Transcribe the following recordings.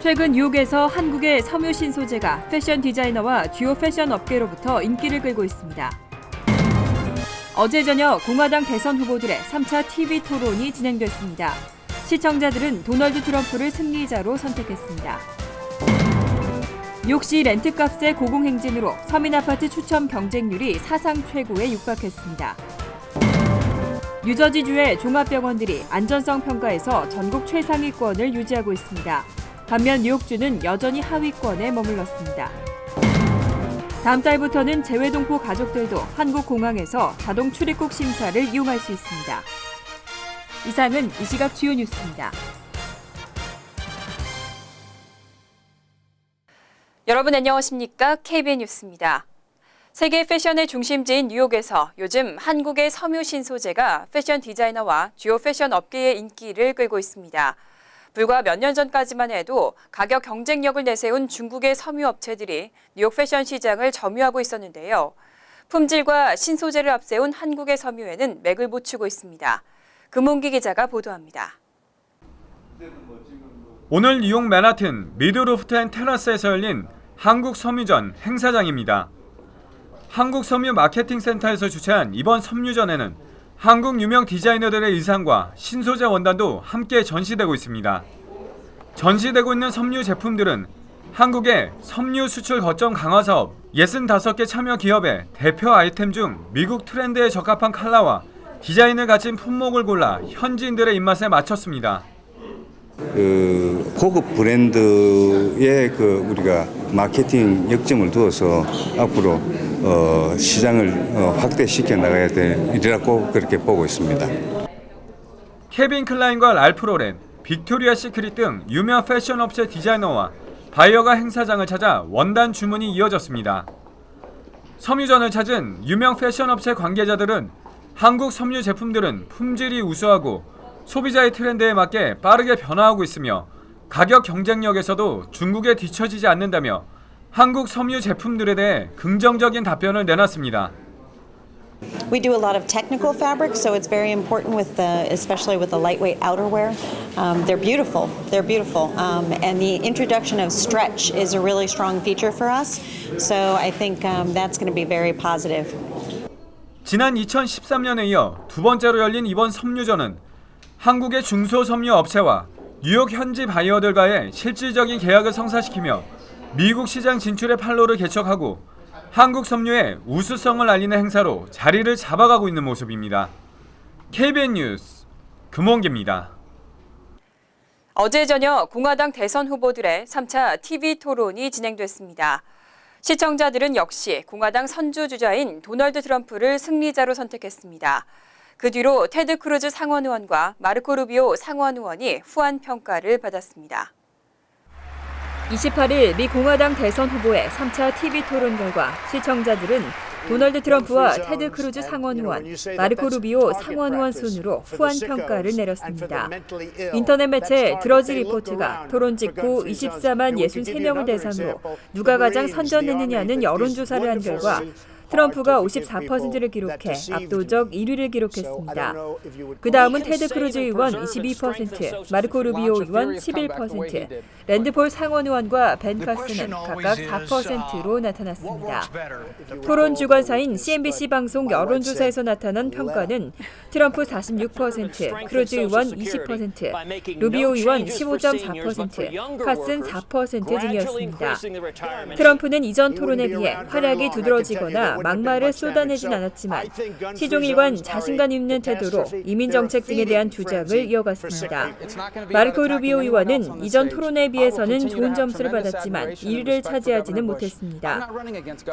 최근 뉴욕에서 한국의 섬유 신소재가 패션 디자이너와 주요 패션 업계로부터 인기를 끌고 있습니다. 어제 저녁 공화당 대선 후보들의 3차 TV 토론이 진행됐습니다. 시청자들은 도널드 트럼프를 승리자로 선택했습니다. 뉴욕시 렌트값의 고공행진으로 서민아파트 추첨 경쟁률이 사상 최고에 육박했습니다. 뉴저지주의 종합병원들이 안전성 평가에서 전국 최상위권을 유지하고 있습니다. 반면 뉴욕주는 여전히 하위권에 머물렀습니다. 다음 달부터는 재외동포 가족들도 한국 공항에서 자동 출입국 심사를 이용할 수 있습니다. 이상은 이 시각 주요 뉴스입니다. 여러분 안녕하십니까? KBN 뉴스입니다. 세계 패션의 중심지인 뉴욕에서 요즘 한국의 섬유 신소재가 패션 디자이너와 주요 패션 업계의 인기를 끌고 있습니다. 불과 몇 년 전까지만 해도 가격 경쟁력을 내세운 중국의 섬유 업체들이 뉴욕 패션 시장을 점유하고 있었는데요. 품질과 신소재를 앞세운 한국의 섬유에는 맥을 못 추고 있습니다. 금홍기 기자가 보도합니다. 오늘 뉴욕 맨하튼 미드로프트 앤 테라스에서 열린 한국 섬유전 행사장입니다. 한국 섬유 마케팅 센터에서 주최한 이번 섬유전에는 한국 유명 디자이너들의 의상과 신소재 원단도 함께 전시되고 있습니다. 전시되고 있는 섬유 제품들은 한국의 섬유 수출 거점 강화 사업 65개 참여 기업의 대표 아이템 중 미국 트렌드에 적합한 컬러와 디자인을 갖춘 품목을 골라 현지인들의 입맛에 맞췄습니다. 고급 브랜드에 우리가 마케팅 역점을 두어서 앞으로 시장을 확대시켜 나가야 되리라고 그렇게 보고 있습니다. 케빈 클라인과 랄프 로렌, 빅토리아 시크릿 등 유명 패션 업체 디자이너와 바이어가 행사장을 찾아 원단 주문이 이어졌습니다. 섬유전을 찾은 유명 패션 업체 관계자들은 한국 섬유 제품들은 품질이 우수하고 소비자의 트렌드에 맞게 빠르게 변화하고 있으며 가격 경쟁력에서도 중국에 뒤처지지 않는다며 한국 섬유 제품들에 대해 긍정적인 답변을 내놨습니다. We do a lot of technical fabrics, so it's very important especially with the lightweight outerwear. They're beautiful. They're beautiful, and the introduction of stretch is a really strong feature for us. So I think that's going to be very positive. 지난 2013년에 이어 두 번째로 열린 이번 섬유전은 한국의 중소섬유 업체와 뉴욕 현지 바이어들과의 실질적인 계약을 성사시키며 미국 시장 진출의 판로를 개척하고 한국 섬유의 우수성을 알리는 행사로 자리를 잡아가고 있는 모습입니다. KBN 뉴스 금홍기입니다. 어제 저녁 공화당 대선 후보들의 3차 TV 토론이 진행됐습니다. 시청자들은 역시 공화당 선두주자인 도널드 트럼프를 승리자로 선택했습니다. 그 뒤로 테드 크루즈 상원 의원과 마르코 루비오 상원 의원이 후한 평가를 받았습니다. 28일 미 공화당 대선 후보의 3차 TV 토론 결과 시청자들은 도널드 트럼프와 테드 크루즈 상원 의원, 마르코 루비오 상원 의원 순으로 후한 평가를 내렸습니다. 인터넷 매체 드러지 리포트가 토론 직후 24만 63명을 대상으로 누가 가장 선전했느냐는 여론조사를 한 결과 트럼프가 54%를 기록해 압도적 1위를 기록했습니다. 그 다음은 테드 크루즈 의원 22%, 마르코 루비오 의원 11%, 랜드폴 상원 의원과 벤 카슨은 각각 4%로 나타났습니다. 토론 주관사인 CNBC 방송 여론조사에서 나타난 평가는 트럼프 46%, 크루즈 의원 20%, 루비오 의원 15.4%, 카슨 4% 등이었습니다. 트럼프는 이전 토론에 비해 활약이 두드러지거나 막말을 쏟아내진 않았지만 시종일관 자신감 있는 태도로 이민정책 등에 대한 주장을 이어갔습니다. 마르코 루비오 의원은 이전 토론에 비해서는 좋은 점수를 받았지만 1위를 차지하지는 못했습니다.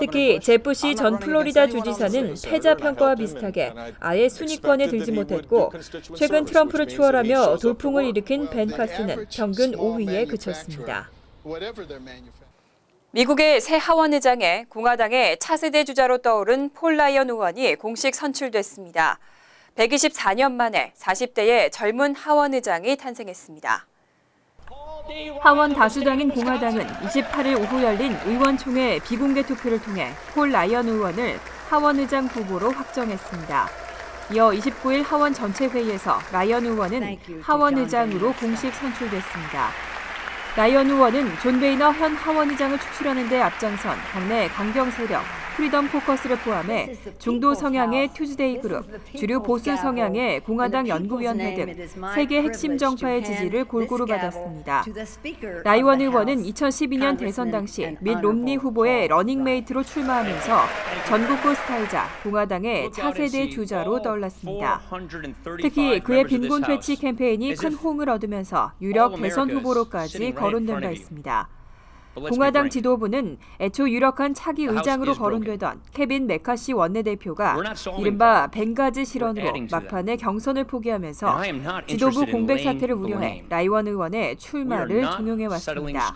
특히 제프시 전 플로리다 주지사는 패자 평가와 비슷하게 아예 순위권에 들지 못했고 최근 트럼프를 추월하며 돌풍을 일으킨 벤 카슨은 평균 5위에 그쳤습니다. 미국의 새 하원 의장에 공화당의 차세대 주자로 떠오른 폴 라이언 의원이 공식 선출됐습니다. 124년 만에 40대의 젊은 하원 의장이 탄생했습니다. 하원 다수당인 공화당은 28일 오후 열린 의원총회 비공개 투표를 통해 폴 라이언 의원을 하원 의장 후보로 확정했습니다. 이어 29일 하원 전체 회의에서 라이언 의원은 하원 의장으로 공식 선출됐습니다. 나이원 의원은 존 베이너 현 하원의장을 추출하는 데 앞장선 당내 강경 세력 프리덤 포커스를 포함해 중도 성향의 투즈데이 그룹, 주류 보수 성향의 공화당 연구위원회 등 세계 핵심 정파의 지지를 골고루 받았습니다. 나이원 의원은 2012년 대선 당시 밋 롬니 후보의 러닝메이트로 출마하면서 전국구 스타이자 공화당의 차세대 주자로 떠올랐습니다. 특히 그의 빈곤 퇴치 캠페인이 큰 호응을 얻으면서 유력 대선 후보로까지 거론된 바 있습니다. 공화당 지도부는 애초 유력한 차기 의장으로 거론되던 케빈 메카시 원내대표가 이른바 벵가지 실언으로 막판에 경선을 포기하면서 지도부 공백 사태를 우려해 라이원 의원의 출마를 종용해왔습니다.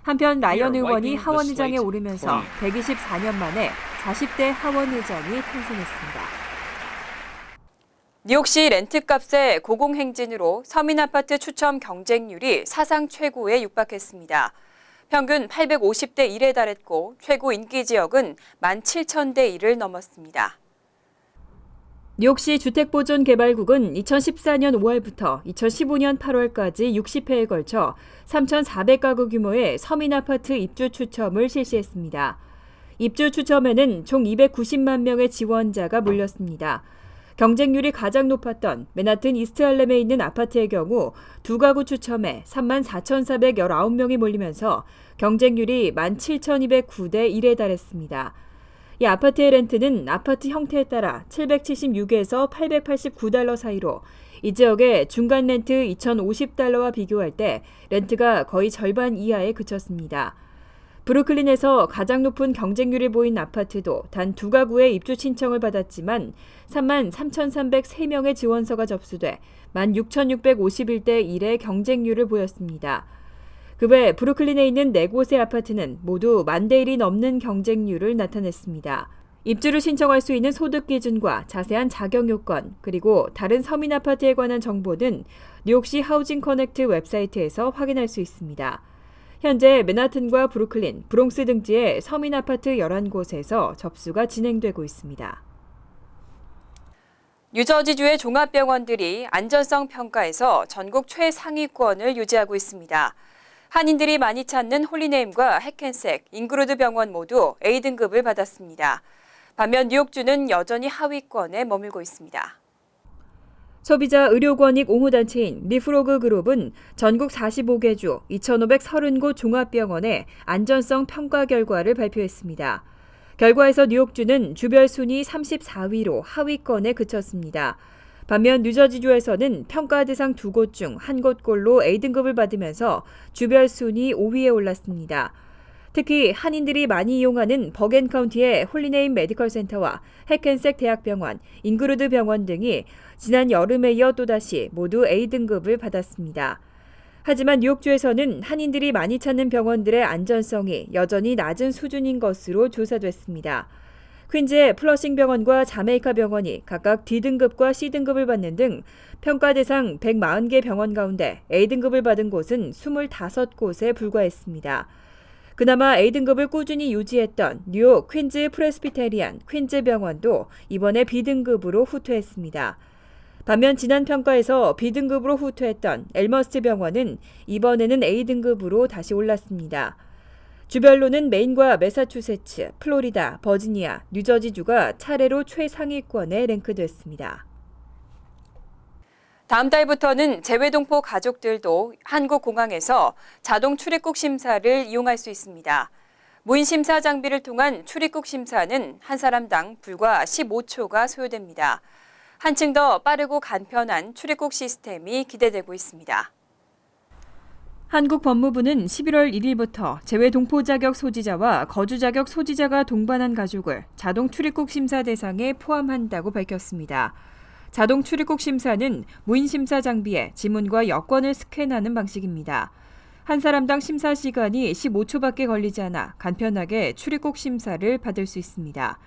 한편 라이언 의원이 하원의장에 오르면서 124년 만에 40대 하원의장이 탄생했습니다. 뉴욕시 렌트값의 고공행진으로 서민아파트 추첨 경쟁률이 사상 최고에 육박했습니다. 평균 850대 1에 달했고 최고 인기 지역은 17,000대 1을 넘었습니다. 뉴욕시 주택보존개발국은 2014년 5월부터 2015년 8월까지 60회에 걸쳐 3,400가구 규모의 서민아파트 입주 추첨을 실시했습니다. 입주 추첨에는 총 290만 명의 지원자가 몰렸습니다. 경쟁률이 가장 높았던 맨하튼 이스트할렘에 있는 아파트의 경우 2가구 추첨에 34,419명이 몰리면서 경쟁률이 17,209대 1에 달했습니다. 이 아파트의 렌트는 아파트 형태에 따라 776에서 889달러 사이로 이 지역의 중간 렌트 2,050달러와 비교할 때 렌트가 거의 절반 이하에 그쳤습니다. 브루클린에서 가장 높은 경쟁률을 보인 아파트도 단 2가구의 입주 신청을 받았지만 33,303명의 지원서가 접수돼 16,651대 1의 경쟁률을 보였습니다. 그 외 브루클린에 있는 4곳의 아파트는 모두 10,000대 1이 넘는 경쟁률을 나타냈습니다. 입주를 신청할 수 있는 소득 기준과 자세한 자격 요건, 그리고 다른 서민 아파트에 관한 정보는 뉴욕시 하우징 커넥트 웹사이트에서 확인할 수 있습니다. 현재 맨하튼과 브루클린, 브롱스 등지의 서민 아파트 11곳에서 접수가 진행되고 있습니다. 뉴저지주의 종합병원들이 안전성 평가에서 전국 최상위권을 유지하고 있습니다. 한인들이 많이 찾는 홀리네임과 해켄색, 잉그루드 병원 모두 A등급을 받았습니다. 반면 뉴욕주는 여전히 하위권에 머물고 있습니다. 소비자 의료권익 옹호단체인 리프로그 그룹은 전국 45개 주 2,530곳 종합병원의 안전성 평가 결과를 발표했습니다. 결과에서 뉴욕주는 주별 순위 34위로 하위권에 그쳤습니다. 반면 뉴저지주에서는 평가 대상 2곳 중 1곳꼴로 A등급을 받으면서 주별 순위 5위에 올랐습니다. 특히 한인들이 많이 이용하는 버겐 카운티의 홀리네임 메디컬 센터와 해켄색 대학병원, 잉그루드 병원 등이 지난 여름에 이어 또다시 모두 A등급을 받았습니다. 하지만 뉴욕주에서는 한인들이 많이 찾는 병원들의 안전성이 여전히 낮은 수준인 것으로 조사됐습니다. 퀸즈의 플러싱 병원과 자메이카 병원이 각각 D등급과 C등급을 받는 등 평가 대상 140개 병원 가운데 A등급을 받은 곳은 25곳에 불과했습니다. 그나마 A등급을 꾸준히 유지했던 뉴욕 퀸즈 프레스비테리안 퀸즈 병원도 이번에 B등급으로 후퇴했습니다. 반면 지난 평가에서 B등급으로 후퇴했던 엘머스트 병원은 이번에는 A등급으로 다시 올랐습니다. 주별로는 메인과 매사추세츠, 플로리다, 버지니아, 뉴저지주가 차례로 최상위권에 랭크됐습니다. 다음 달부터는 재외동포 가족들도 한국 공항에서 자동 출입국 심사를 이용할 수 있습니다. 무인 심사 장비를 통한 출입국 심사는 한 사람당 불과 15초가 소요됩니다. 한층 더 빠르고 간편한 출입국 시스템이 기대되고 있습니다. 한국 법무부는 11월 1일부터 재외동포 자격 소지자와 거주 자격 소지자가 동반한 가족을 자동 출입국 심사 대상에 포함한다고 밝혔습니다. 자동 출입국 심사는 무인 심사 장비에 지문과 여권을 스캔하는 방식입니다. 한 사람당 심사 시간이 15초밖에 걸리지 않아 간편하게 출입국 심사를 받을 수 있습니다.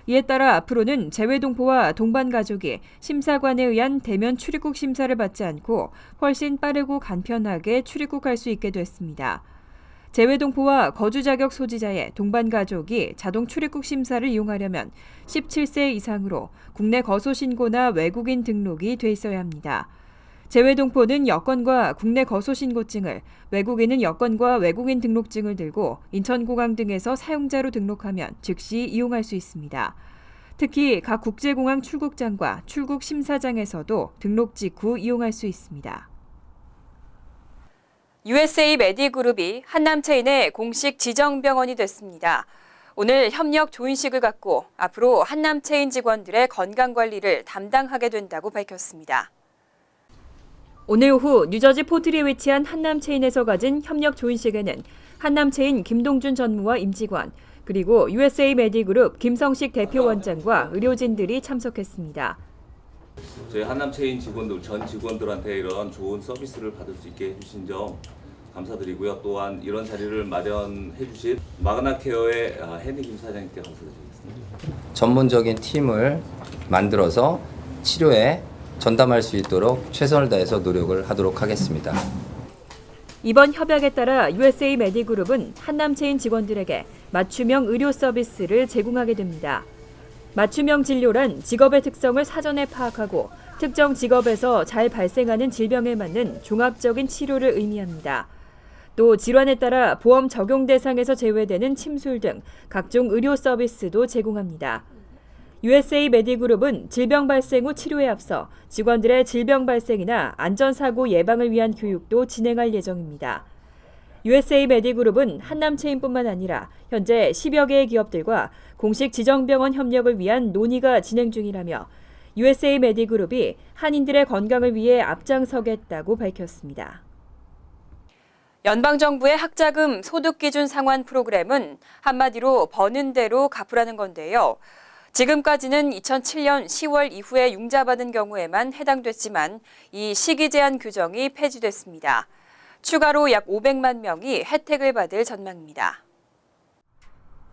이에 따라 앞으로는 재외동포와 동반 가족이 심사관에 의한 대면 출입국 심사를 받지 않고 훨씬 빠르고 간편하게 출입국할 수 있게 됐습니다. 재외동포와 거주 자격 소지자의 동반 가족이 자동 출입국 심사를 이용하려면 17세 이상으로 국내 거소 신고나 외국인 등록이 돼 있어야 합니다. 재외동포는 여권과 국내 거소신고증을, 외국인은 여권과 외국인 등록증을 들고 인천공항 등에서 사용자로 등록하면 즉시 이용할 수 있습니다. 특히 각 국제공항 출국장과 출국 심사장에서도 등록 직후 이용할 수 있습니다. USA 메디그룹이 한남체인의 공식 지정병원이 됐습니다. 오늘 협력 조인식을 갖고 앞으로 한남체인 직원들의 건강관리를 담당하게 된다고 밝혔습니다. 오늘 오후 뉴저지 포트리에 위치한 한남체인에서 가진 협력 조인식에는 한남체인 김동준 전무와 임직원, 그리고 USA 메디그룹 김성식 대표 원장과 의료진들이 참석했습니다. 저희 한남체인 직원들, 전 직원들한테 이런 좋은 서비스를 받을 수 있게 해주신 점 감사드리고요. 또한 이런 자리를 마련해 주신 마그나케어의 헨리 김 사장님께 감사드리겠습니다. 전문적인 팀을 만들어서 치료에 전담할 수 있도록 최선을 다해서 노력을 하도록 하겠습니다. 이번 협약에 따라 USA 메디그룹은 한남체인 직원들에게 맞춤형 의료 서비스를 제공하게 됩니다. 맞춤형 진료란 직업의 특성을 사전에 파악하고 특정 직업에서 잘 발생하는 질병에 맞는 종합적인 치료를 의미합니다. 또 질환에 따라 보험 적용 대상에서 제외되는 침술 등 각종 의료 서비스도 제공합니다. USA 메디그룹은 질병 발생 후 치료에 앞서 직원들의 질병 발생이나 안전사고 예방을 위한 교육도 진행할 예정입니다. USA 메디그룹은 한남체인뿐만 아니라 현재 10여 개의 기업들과 공식 지정병원 협력을 위한 논의가 진행 중이라며 USA 메디그룹이 한인들의 건강을 위해 앞장서겠다고 밝혔습니다. 연방정부의 학자금 소득기준 상환 프로그램은 한마디로 버는 대로 갚으라는 건데요. 지금까지는 2007년 10월 이후에 융자받은 경우에만 해당됐지만 이 시기 제한 규정이 폐지됐습니다. 추가로 약 500만 명이 혜택을 받을 전망입니다.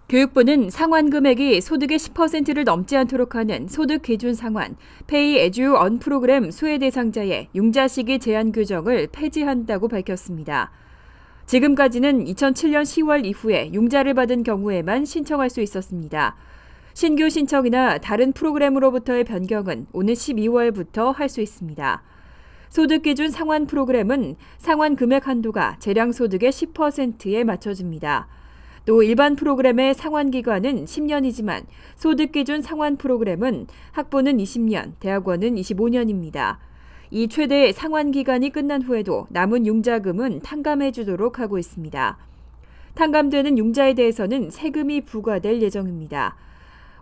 교육부는 상환 금액이 소득의 10%를 넘지 않도록 하는 소득 기준 상환, Pay as you earn 프로그램 수혜 대상자의 융자 시기 제한 규정을 폐지한다고 밝혔습니다. 지금까지는 2007년 10월 이후에 융자를 받은 경우에만 신청할 수 있었습니다. 신규 신청이나 다른 프로그램으로부터의 변경은 오는 12월부터 할 수 있습니다. 소득기준 상환 프로그램은 상환 금액 한도가 재량소득의 10%에 맞춰집니다. 또 일반 프로그램의 상환 기간은 10년이지만 소득기준 상환 프로그램은 학부는 20년, 대학원은 25년입니다. 이 최대 상환 기간이 끝난 후에도 남은 융자금은 탕감해 주도록 하고 있습니다. 탕감되는 융자에 대해서는 세금이 부과될 예정입니다.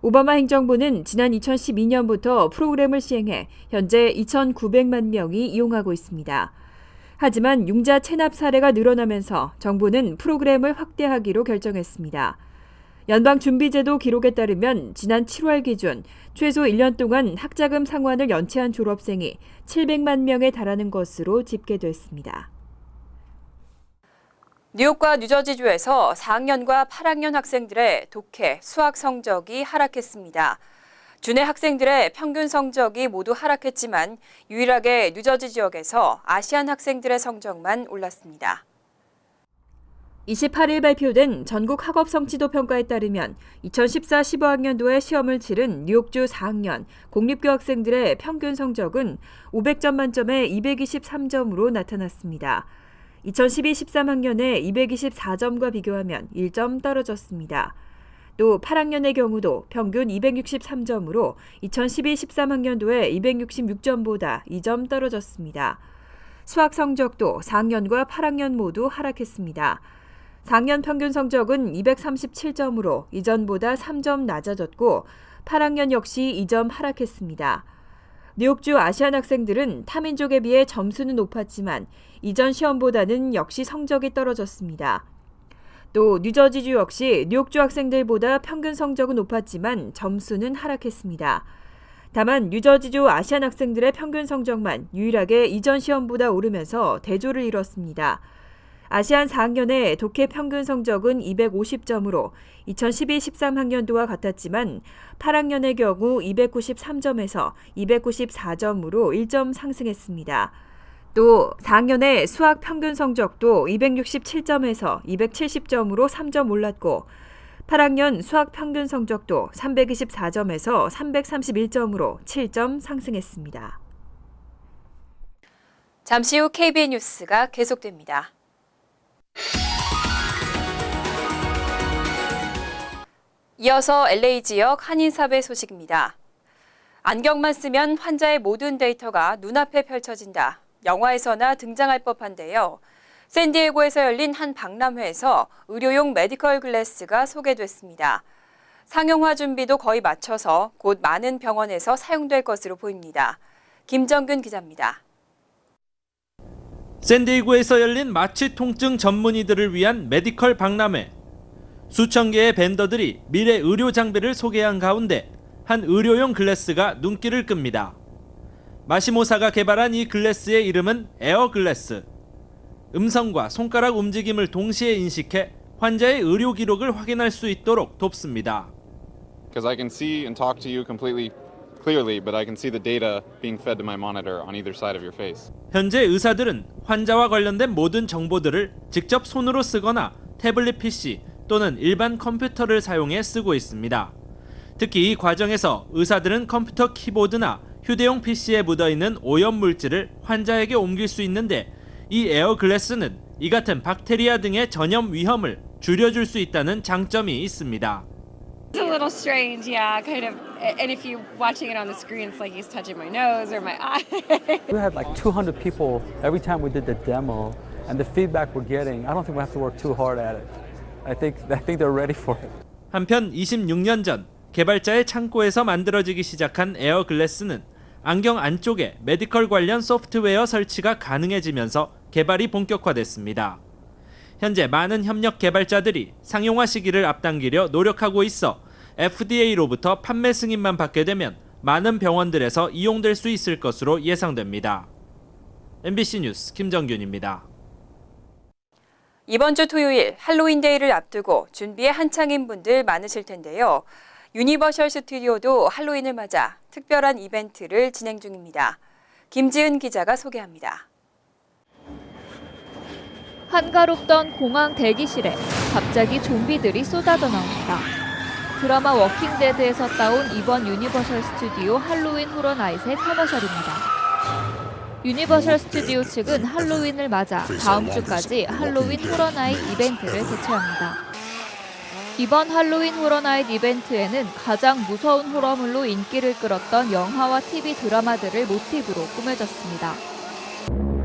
오바마 행정부는 지난 2012년부터 프로그램을 시행해 현재 2,900만 명이 이용하고 있습니다. 하지만 융자 체납 사례가 늘어나면서 정부는 프로그램을 확대하기로 결정했습니다. 연방준비제도 기록에 따르면 지난 7월 기준 최소 1년 동안 학자금 상환을 연체한 졸업생이 700만 명에 달하는 것으로 집계됐습니다. 뉴욕과 뉴저지주에서 4학년과 8학년 학생들의 독해, 수학 성적이 하락했습니다. 주내 학생들의 평균 성적이 모두 하락했지만 유일하게 뉴저지 지역에서 아시안 학생들의 성적만 올랐습니다. 28일 발표된 전국 학업 성취도 평가에 따르면 2014-15학년도에 시험을 치른 뉴욕주 4학년 공립교 학생들의 평균 성적은 500점 만점에 223점으로 나타났습니다. 2012-13학년에 224점과 비교하면 1점 떨어졌습니다. 또 8학년의 경우도 평균 263점으로 2012-13학년도에 266점보다 2점 떨어졌습니다. 수학 성적도 4학년과 8학년 모두 하락했습니다. 4학년 평균 성적은 237점으로 이전보다 3점 낮아졌고 8학년 역시 2점 하락했습니다. 뉴욕주 아시안 학생들은 타민족에 비해 점수는 높았지만 이전 시험보다는 역시 성적이 떨어졌습니다. 또 뉴저지주 역시 뉴욕주 학생들보다 평균 성적은 높았지만 점수는 하락했습니다. 다만 뉴저지주 아시안 학생들의 평균 성적만 유일하게 이전 시험보다 오르면서 대조를 이뤘습니다. 아시안 4학년의 독해 평균 성적은 250점으로 2012-13학년도와 같았지만 8학년의 경우 293점에서 294점으로 1점 상승했습니다. 또 4학년의 수학 평균 성적도 267점에서 270점으로 3점 올랐고 8학년 수학 평균 성적도 324점에서 331점으로 7점 상승했습니다. 잠시 후 KBN 뉴스가 계속됩니다. 이어서 LA 지역 한인사배 소식입니다. 안경만 쓰면 환자의 모든 데이터가 눈앞에 펼쳐진다. 영화에서나 등장할 법한데요. 샌디에고에서 열린 한 박람회에서 의료용 메디컬 글래스가 소개됐습니다. 상용화 준비도 거의 마쳐서 곧 많은 병원에서 사용될 것으로 보입니다. 김정균 기자입니다. 샌디에고에서 열린 마취 통증 전문의들을 위한 메디컬 박람회. 수천 개의 벤더들이 미래 의료 장비를 소개한 가운데 한 의료용 글래스가 눈길을 끕니다. 마시모사가 개발한 이 글래스의 이름은 에어 글래스. 음성과 손가락 움직임을 동시에 인식해 환자의 의료 기록을 확인할 수 있도록 돕습니다. Because I can see and talk to you completely clearly, but I can see the data being fed to my monitor on either side of your face. 현재 의사들은 환자와 관련된 모든 정보들을 직접 손으로 쓰거나 태블릿 PC 또는 일반 컴퓨터를 사용해 쓰고 있습니다. 특히 이 과정에서 의사들은 컴퓨터 키보드나 휴대용 PC에 묻어있는 오염 물질을 환자에게 옮길 수 있는데 이 에어 글래스는 이 같은 박테리아 등의 전염 위험을 줄여줄 수 있다는 장점이 있습니다. It's a little strange, yeah, kind of. And if you're watching it on the screen, it's like he's touching my nose or my eye. We had like 200 people every time we did the demo, and the feedback we're getting, I don't think we have to work too hard at it. I think they're ready for it. 한편 26년 전 개발자의 창고에서 만들어지기 시작한 에어 글래스는 안경 안쪽에 메디컬 관련 소프트웨어 설치가 가능해지면서 개발이 본격화됐습니다. 현재 많은 협력 개발자들이 상용화 시기를 앞당기려 노력하고 있어 FDA로부터 판매 승인만 받게 되면 많은 병원들에서 이용될 수 있을 것으로 예상됩니다. MBC 뉴스 김정균입니다. 이번 주 토요일 할로윈데이를 앞두고 준비에 한창인 분들 많으실 텐데요. 유니버셜 스튜디오도 할로윈을 맞아 특별한 이벤트를 진행 중입니다. 김지은 기자가 소개합니다. 한가롭던 공항 대기실에 갑자기 좀비들이 쏟아져 나옵니다. 드라마 워킹데드에서 따온 이번 유니버셜 스튜디오 할로윈 호러나잇의 커머셜입니다. 유니버셜 스튜디오 측은 할로윈을 맞아 다음 주까지 할로윈 호러나잇 이벤트를 개최합니다. 이번 할로윈 호러나잇 이벤트에는 가장 무서운 호러물로 인기를 끌었던 영화와 TV 드라마들을 모티브로 꾸며졌습니다.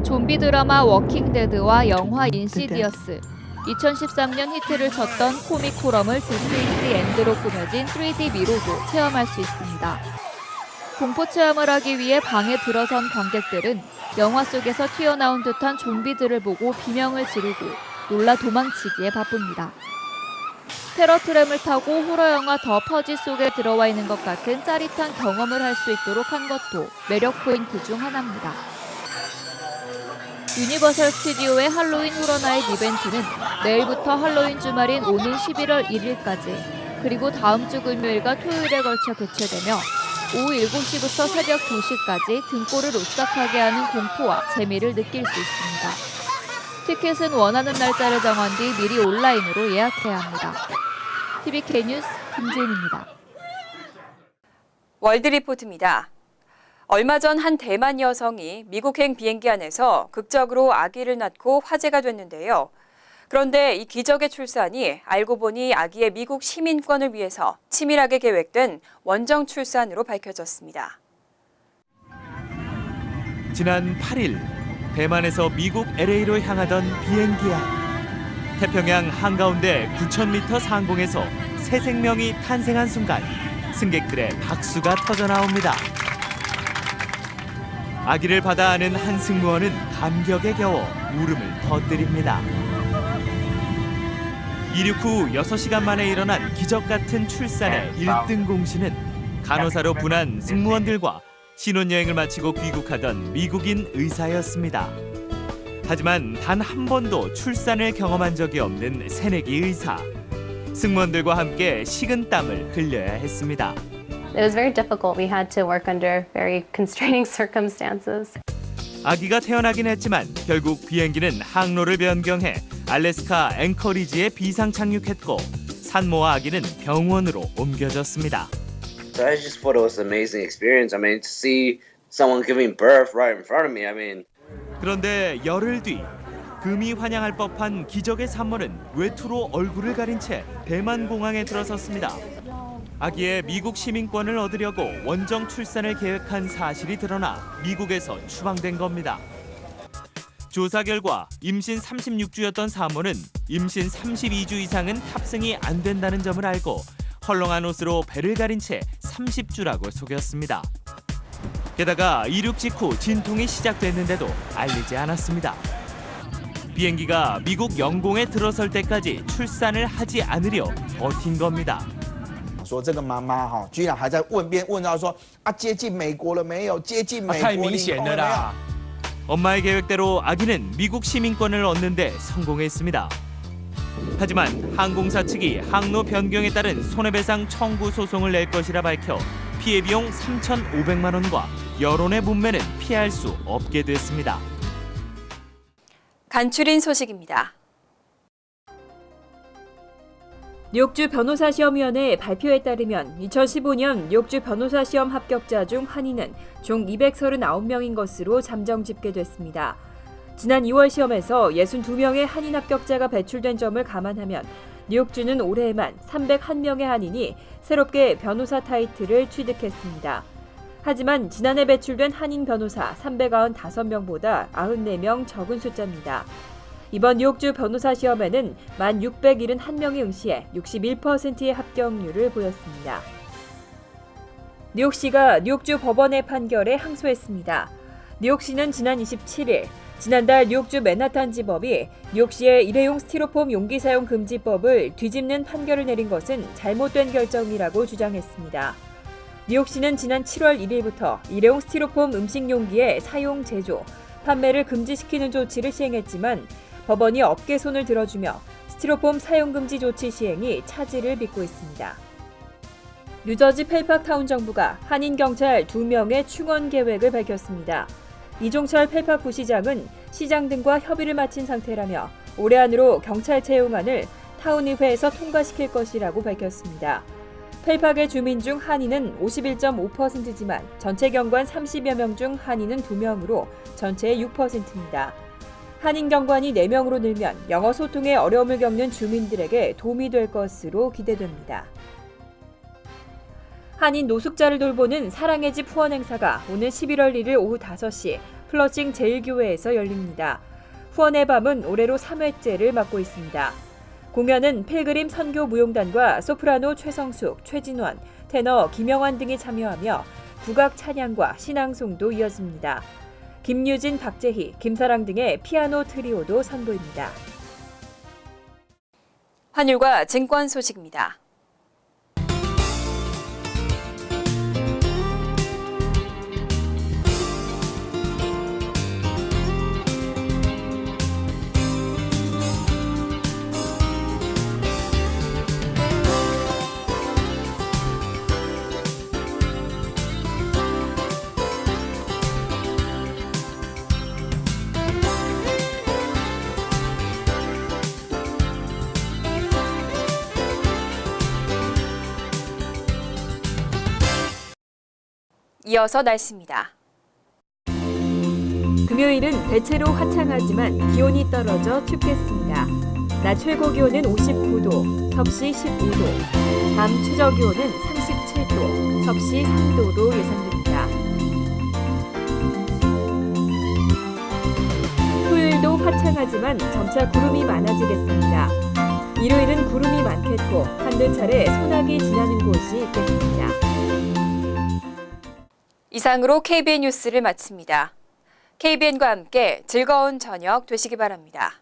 좀비 드라마 워킹데드와 영화 인시디어스, 2013년 히트를 쳤던 코믹 호러물 디스 이즈 디 엔드로 꾸며진 3D 미로도 체험할 수 있습니다. 공포 체험을 하기 위해 방에 들어선 관객들은 영화 속에서 튀어나온 듯한 좀비들을 보고 비명을 지르고 놀라 도망치기에 바쁩니다. 테러 트램을 타고 호러 영화 더 퍼지 속에 들어와 있는 것 같은 짜릿한 경험을 할 수 있도록 한 것도 매력 포인트 중 하나입니다. 유니버설 스튜디오의 할로윈 호러나잇 이벤트는 내일부터 할로윈 주말인 오는 11월 1일까지 그리고 다음 주 금요일과 토요일에 걸쳐 개최되며 오후 7시부터 새벽 2시까지 등골을 오싹하게 하는 공포와 재미를 느낄 수 있습니다. 티켓은 원하는 날짜를 정한 뒤 미리 온라인으로 예약해야 합니다. TVK 뉴스 김지은입니다. 월드리포트입니다. 얼마 전 한 대만 여성이 미국행 비행기 안에서 극적으로 아기를 낳고 화제가 됐는데요. 그런데 이 기적의 출산이 알고 보니 아기의 미국 시민권을 위해서 치밀하게 계획된 원정 출산으로 밝혀졌습니다. 지난 8일 대만에서 미국 LA로 향하던 비행기 안 태평양 한가운데 9,000m 상공에서 새 생명이 탄생한 순간 승객들의 박수가 터져 나옵니다. 아기를 받아 안은 한 승무원은 감격에 겨워 울음을 터뜨립니다. 이륙 후 6시간 만에 일어난 기적 같은 출산의 1등 공신은 간호사로 분한 승무원들과 신혼여행을 마치고 귀국하던 미국인 의사였습니다. 하지만 단 한 번도 출산을 경험한 적이 없는 새내기 의사. 승무원들과 함께 식은 땀을 흘려야 했습니다. It was very difficult. We had to work under very constraining circumstances. 아기가 태어나긴 했지만 결국 비행기는 항로를 변경해 알래스카 앵커리지에 비상 착륙했고 산모와 아기는 병원으로 옮겨졌습니다. So I just thought it was an amazing experience. I mean, to see someone giving birth right in front of me. I mean, 그런데 열흘 뒤 금이 환영할 법한 기적의 산모는 외투로 얼굴을 가린 채 대만 공항에 들어섰습니다. 아기의 미국 시민권을 얻으려고 원정 출산을 계획한 사실이 드러나 미국에서 추방된 겁니다. 조사 결과 임신 36주였던 산모는 임신 32주 이상은 탑승이 안 된다는 점을 알고 헐렁한 옷으로 배를 가린 채 30주라고 속였습니다. 게다가 이륙 직후 진통이 시작됐는데도 알리지 않았습니다. 비행기가 미국 영공에 들어설 때까지 출산을 하지 않으려 버틴 겁니다. 说这个妈妈居然还在问边问到说接近美国了没有？接近美国太明显了啦。 엄마의 계획대로 아기는 미국 시민권을 얻는 데 성공했습니다. 하지만 항공사 측이 항로 변경에 따른 손해배상 청구 소송을 낼 것이라 밝혀 피해 비용 3,500만 원과 여론의 문매는 피할 수 없게 됐습니다. 간추린 소식입니다. 뉴욕주 변호사시험위원회 발표에 따르면 2015년 뉴욕주 변호사시험 합격자 중 한인은 총 239명인 것으로 잠정 집계됐습니다. 지난 2월 시험에서 62명의 한인 합격자가 배출된 점을 감안하면 뉴욕주는 올해에만 301명의 한인이 새롭게 변호사 타이틀을 취득했습니다. 하지만 지난해 배출된 한인 변호사 395명보다 94명 적은 숫자입니다. 이번 뉴욕주 변호사 시험에는 1,671명이 응시해 61%의 합격률을 보였습니다. 뉴욕시가 뉴욕주 법원의 판결에 항소했습니다. 뉴욕시는 지난 27일 지난달 뉴욕주 맨하탄지법이 뉴욕시의 일회용 스티로폼 용기 사용 금지법을 뒤집는 판결을 내린 것은 잘못된 결정이라고 주장했습니다. 뉴욕시는 지난 7월 1일부터 일회용 스티로폼 음식 용기의 사용, 제조, 판매를 금지시키는 조치를 시행했지만 법원이 업계 손을 들어주며 스티로폼 사용 금지 조치 시행이 차질을 빚고 있습니다. 뉴저지 펠팍타운 정부가 한인 경찰 2명의 충원 계획을 밝혔습니다. 이종철 펠팍 부시장은 시장 등과 협의를 마친 상태라며 올해 안으로 경찰 채용안을 타운의회에서 통과시킬 것이라고 밝혔습니다. 펠팍의 주민 중 한인은 51.5%지만 전체 경관 30여 명 중 한인은 2명으로 전체의 6%입니다. 한인 경관이 4명으로 늘면 영어 소통에 어려움을 겪는 주민들에게 도움이 될 것으로 기대됩니다. 한인 노숙자를 돌보는 사랑의 집 후원 행사가 오늘 11월 1일 오후 5시 플러싱 제1교회에서 열립니다. 후원의 밤은 올해로 3회째를 맞고 있습니다. 공연은 필그림 선교 무용단과 소프라노 최성숙, 최진원, 테너 김영환 등이 참여하며 국악 찬양과 신앙송도 이어집니다. 김유진, 박재희, 김사랑 등의 피아노 트리오도 선보입니다. 환율과 증권 소식입니다. 이어서 날씨입니다. 금요일은 대체로 화창하지만 기온이 떨어져 춥겠습니다. 낮 최고 기온은 59도, 섭씨 15도, 밤 최저 기온은 37도, 섭씨 3도로 예상됩니다. 토요일도 화창하지만 점차 구름이 많아지겠습니다. 일요일은 구름이 많겠고 한두 차례 소나기 지나는 곳이 있겠습니다. 이상으로 KBN 뉴스를 마칩니다. KBN과 함께 즐거운 저녁 되시기 바랍니다.